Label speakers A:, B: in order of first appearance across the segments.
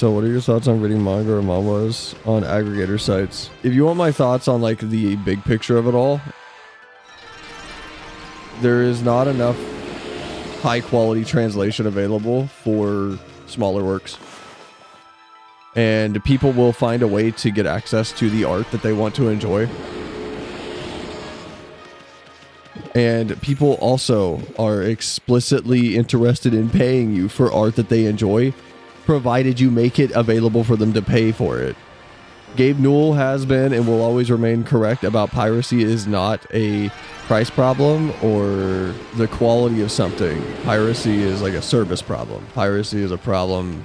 A: So what are your thoughts on reading manga or manhwas on aggregator sites? If you want my thoughts on like the big picture of it all, there is not enough high quality translation available for smaller works. And people will find a way to get access to the art that they want to enjoy. And people also are explicitly interested in paying you for art that they enjoy, provided you make it available for them to pay for it. Gabe Newell has been and will always remain correct about piracy is not a price problem or the quality of something. Piracy is like a service problem. Piracy is a problem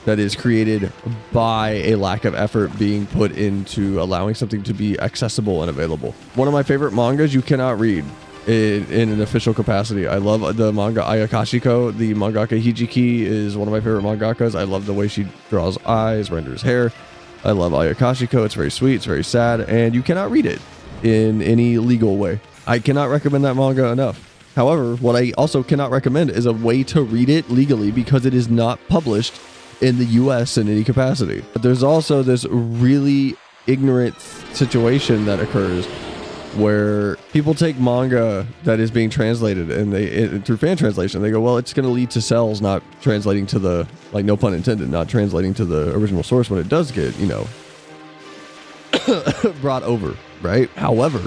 A: that is created by a lack of effort being put into allowing something to be accessible and available. One of my favorite mangas you cannot read in an official capacity. I love the manga Ayakashiko. The mangaka Hijiki is one of my favorite mangakas. I love the way she draws eyes, renders hair. I love Ayakashiko. It's very sweet. It's very sad. And you cannot read it in any legal way. I cannot recommend that manga enough. However, what I also cannot recommend is a way to read it legally because it is not published in the US in any capacity. But there's also this really ignorant situation that occurs where people take manga that is being translated and through fan translation, they go, well, it's going to lead to cells not translating to the, like, no pun intended, not translating to the original source when it does get, you know, brought over, right? However,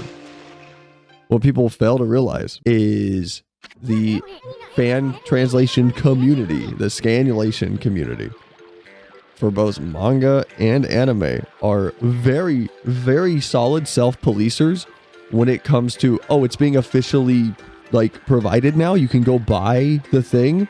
A: what people fail to realize is the fan translation community, the scanulation community for both manga and anime are very, very solid self-policers when it comes to, oh, it's being officially like provided now. You can go buy the thing.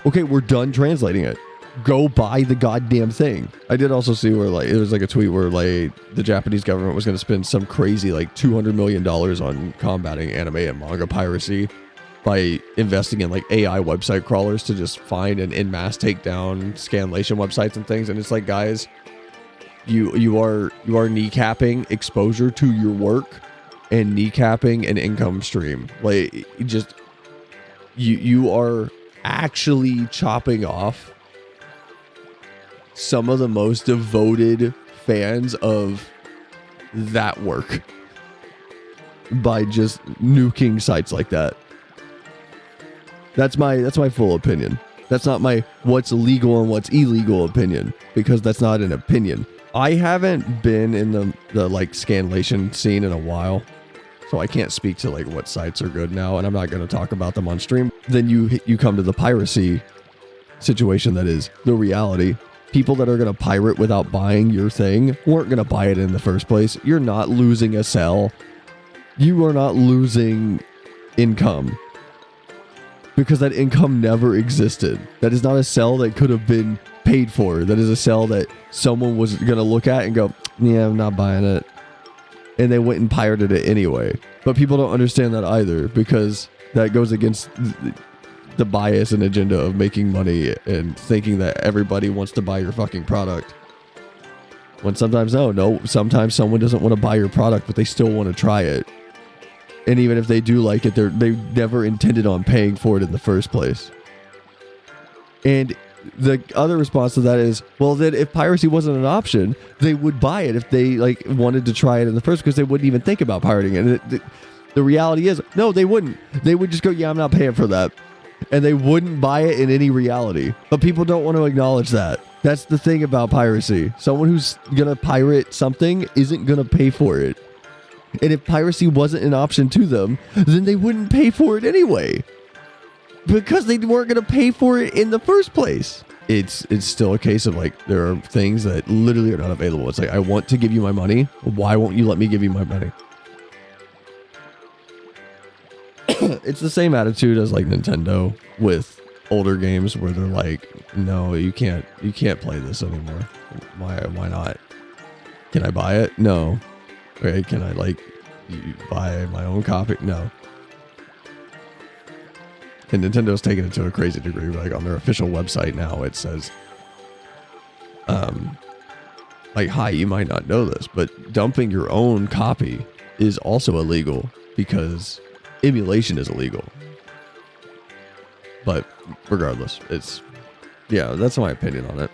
A: Okay, we're done translating it. Go buy the goddamn thing. I did also see where like it was like a tweet where like the Japanese government was going to spend some crazy like $200 million on combating anime and manga piracy by investing in like AI website crawlers to just find and en masse take down scanlation websites and things. And it's like, guys, you are kneecapping exposure to your work and kneecapping an income stream. Like, you are actually chopping off some of the most devoted fans of that work by just nuking sites like that. That's my full opinion. That's not my what's legal and what's illegal opinion, because that's not an opinion. I haven't been in the like scanlation scene in a while, so I can't speak to like what sites are good now, and I'm not going to talk about them on stream. Then you come to the piracy situation that is the reality. People that are going to pirate without buying your thing weren't going to buy it in the first place. You're not losing a sell. You are not losing income, because that income never existed. That is not a sell that could have been paid for. That is a sell that someone was going to look at and go, yeah, I'm not buying it. And they went and pirated it anyway. But people don't understand that either, because that goes against the bias and agenda of making money and thinking that everybody wants to buy your fucking product. When sometimes, no, sometimes someone doesn't want to buy your product, but they still want to try it. And even if they do like it, they never intended on paying for it in the first place. And the other response to that is, well, then if piracy wasn't an option, they would buy it if they like wanted to try it in the first, because they wouldn't even think about pirating it. And the reality is, no, they wouldn't. They would just go, yeah, I'm not paying for that. And they wouldn't buy it in any reality. But people don't want to acknowledge that. That's the thing about piracy. Someone who's going to pirate something isn't going to pay for it. And if piracy wasn't an option to them, then they wouldn't pay for it anyway, because they weren't going to pay for it in the first place. It's still a case of like, there are things that literally are not available. It's like, I want to give you my money. Why won't you let me give you my money? It's the same attitude as like Nintendo with older games where they're like, no, you can't play this anymore. Why not? Can I buy it? No. Okay, can I like buy my own copy? No. And Nintendo's taking it to a crazy degree. Like on their official website now, it says, like, hi, you might not know this, but dumping your own copy is also illegal because emulation is illegal. But regardless, that's my opinion on it.